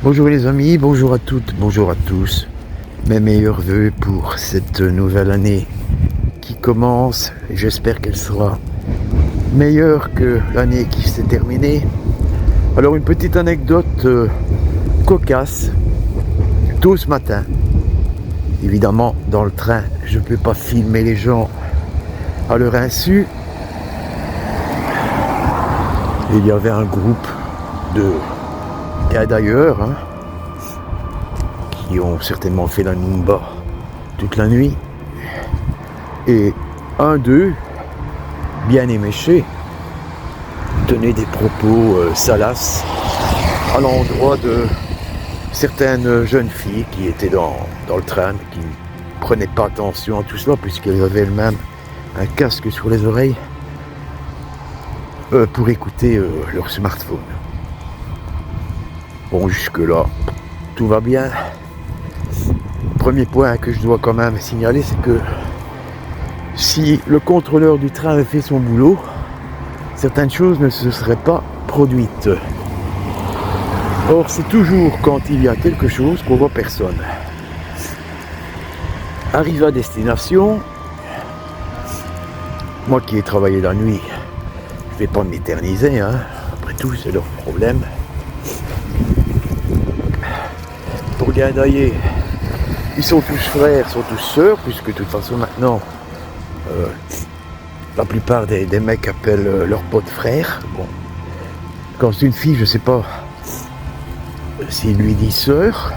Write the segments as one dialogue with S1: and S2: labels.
S1: Bonjour les amis, bonjour à toutes, bonjour à tous. Mes meilleurs voeux pour cette nouvelle année qui commence. J'espère qu'elle sera meilleure que l'année qui s'est terminée. Alors une petite anecdote cocasse. Tôt ce matin, évidemment dans le train, je ne peux pas filmer les gens à leur insu. Il y avait un groupe de gars d'ailleurs, qui ont certainement fait la Numba toute la nuit. Et un d'eux, bien éméché, tenait des propos salaces à l'endroit de certaines jeunes filles qui étaient dans le train, qui ne prenaient pas attention à tout cela puisqu'elles avaient elles-mêmes un casque sur les oreilles pour écouter leur smartphone. Bon, jusque-là, tout va bien. Premier point que je dois quand même signaler, c'est que si le contrôleur du train avait fait son boulot, certaines choses ne se seraient pas produites. Or, c'est toujours quand il y a quelque chose qu'on voit personne. Arrivé à destination, moi qui ai travaillé la nuit, je ne vais pas m'éterniser, après tout, c'est leur problème. Pour Guindaillé, ils sont tous frères, sont tous sœurs, puisque de toute façon maintenant, la plupart des mecs appellent leurs potes frères. Bon, quand c'est une fille, je sais pas s'il lui dit sœur,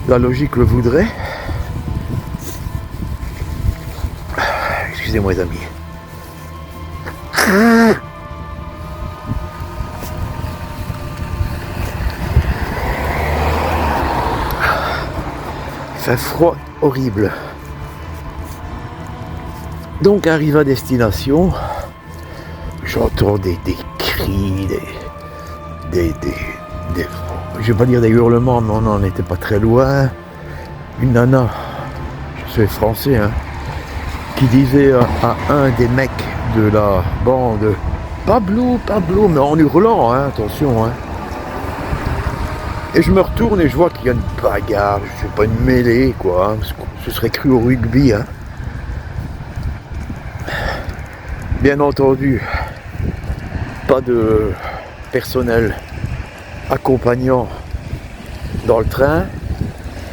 S1: la logique le voudrait. Excusez-moi les amis. Il fait froid horrible. Donc arrivé à destination, j'entends des cris, je vais pas dire des hurlements, mais on n'en était pas très loin. Une nana, je suis français, qui disait à un des mecs de la bande, Pablo, mais en hurlant, attention, Et je me retourne et je vois qu'il y a une bagarre, je sais pas, une mêlée, quoi. Ce serait cru au rugby, Bien entendu, pas de personnel accompagnant dans le train,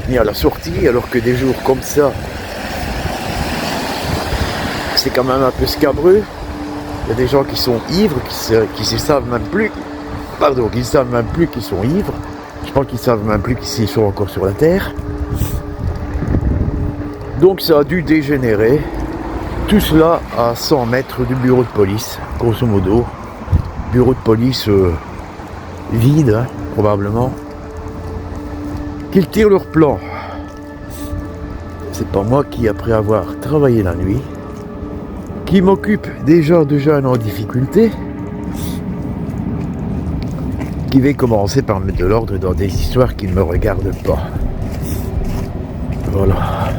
S1: ni à la sortie, alors que des jours comme ça, c'est quand même un peu scabreux. Il y a des gens qui sont ivres, qui savent même plus qu'ils sont ivres. Je pense qu'ils savent même plus qu'ils sont encore sur la terre. Donc ça a dû dégénérer. Tout cela à 100 mètres du bureau de police, grosso modo. Bureau de police vide, probablement. Qu'ils tirent leur plan. C'est pas moi qui, après avoir travaillé la nuit, qui m'occupe déjà de jeunes en difficulté, qui vais commencer par mettre de l'ordre dans des histoires qui ne me regardent pas. Voilà.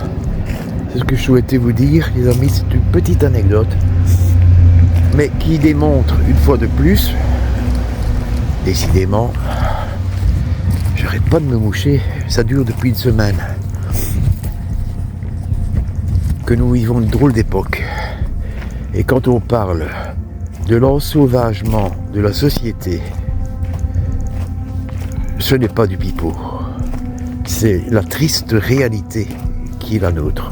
S1: C'est ce que je souhaitais vous dire, les amis, c'est une petite anecdote, mais qui démontre une fois de plus, décidément, j'arrête pas de me moucher, ça dure depuis une semaine, que nous vivons une drôle d'époque. Et quand on parle de l'ensauvagement de la société, ce n'est pas du pipeau, c'est la triste réalité qui est la nôtre.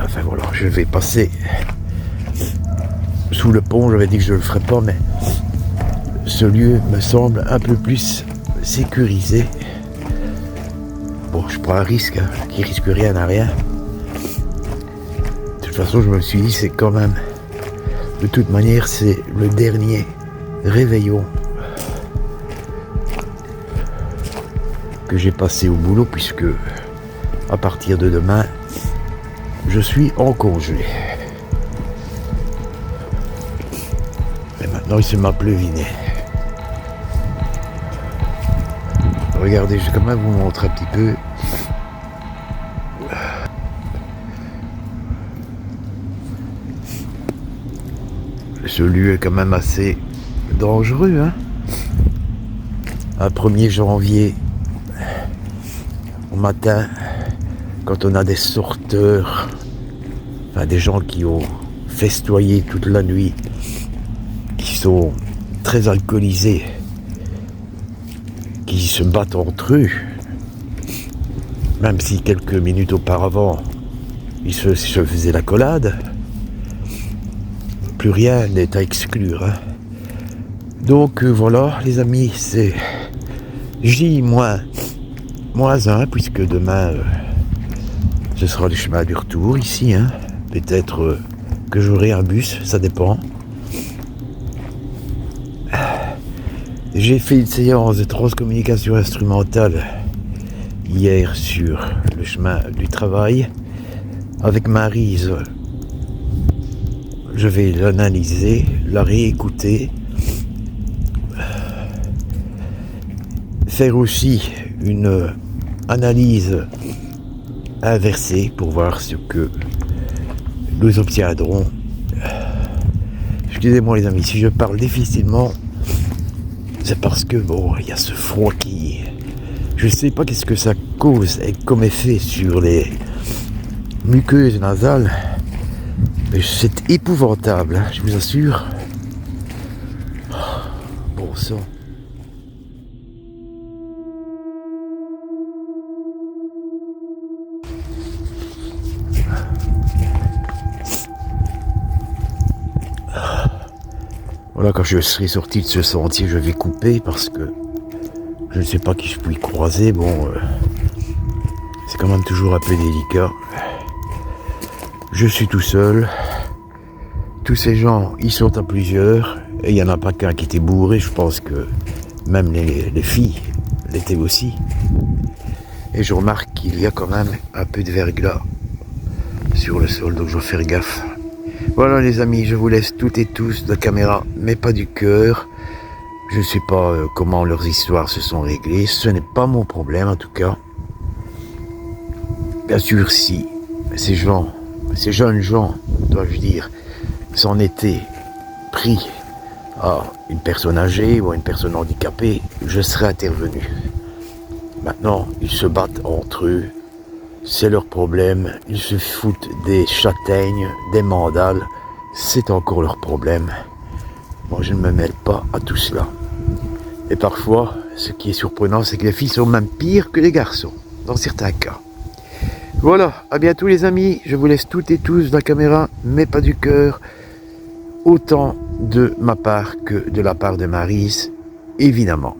S1: Enfin voilà, je vais passer sous le pont, j'avais dit que je ne le ferais pas, mais ce lieu me semble un peu plus sécurisé. Bon, je prends un risque, qui risque rien à rien. De toute façon, je me suis dit, c'est quand même, de toute manière, c'est le dernier réveillon que j'ai passé au boulot, puisque à partir de demain, je suis en congé. Et maintenant, il se m'a pleuviné. Regardez, je vais quand même vous montrer un petit peu. Ce lieu est quand même assez dangereux, un 1er janvier, au matin, quand on a des sorteurs, enfin des gens qui ont festoyé toute la nuit, qui sont très alcoolisés, qui se battent entre eux, même si quelques minutes auparavant, ils se faisaient la collade, plus rien n'est à exclure. Hein. Donc voilà les amis, c'est J-1, puisque demain ce sera le chemin du retour ici. Hein. Peut-être que j'aurai un bus, ça dépend. J'ai fait une séance de transcommunication instrumentale hier sur le chemin du travail. Avec Maryse, je vais l'analyser, la réécouter, faire aussi une analyse inversée pour voir ce que nous obtiendrons. Excusez-moi les amis, si je parle difficilement, c'est parce que bon, il y a ce froid qui... Je ne sais pas qu'est-ce que ça cause comme effet sur les muqueuses nasales, mais c'est épouvantable, hein, je vous assure. Bon sang. Voilà, quand je serai sorti de ce sentier, je vais couper parce que je ne sais pas qui je puis croiser. Bon, c'est quand même toujours un peu délicat. Je suis tout seul. Tous ces gens, ils sont à plusieurs. Et il n'y en a pas qu'un qui était bourré. Je pense que même les filles l'étaient aussi. Et je remarque qu'il y a quand même un peu de verglas sur le sol. Donc je vais faire gaffe. Voilà les amis, je vous laisse toutes et tous de la caméra, mais pas du cœur. Je ne sais pas comment leurs histoires se sont réglées. Ce n'est pas mon problème en tout cas. Bien sûr, si ces jeunes gens, dois-je dire, s'en étaient pris à une personne âgée ou à une personne handicapée, je serais intervenu. Maintenant, ils se battent entre eux. C'est leur problème, ils se foutent des châtaignes, des mandales, c'est encore leur problème. Moi je ne me mêle pas à tout cela. Et parfois, ce qui est surprenant, c'est que les filles sont même pires que les garçons, dans certains cas. Voilà, à bientôt les amis, je vous laisse toutes et tous de la caméra, mais pas du cœur, autant de ma part que de la part de Maryse, évidemment.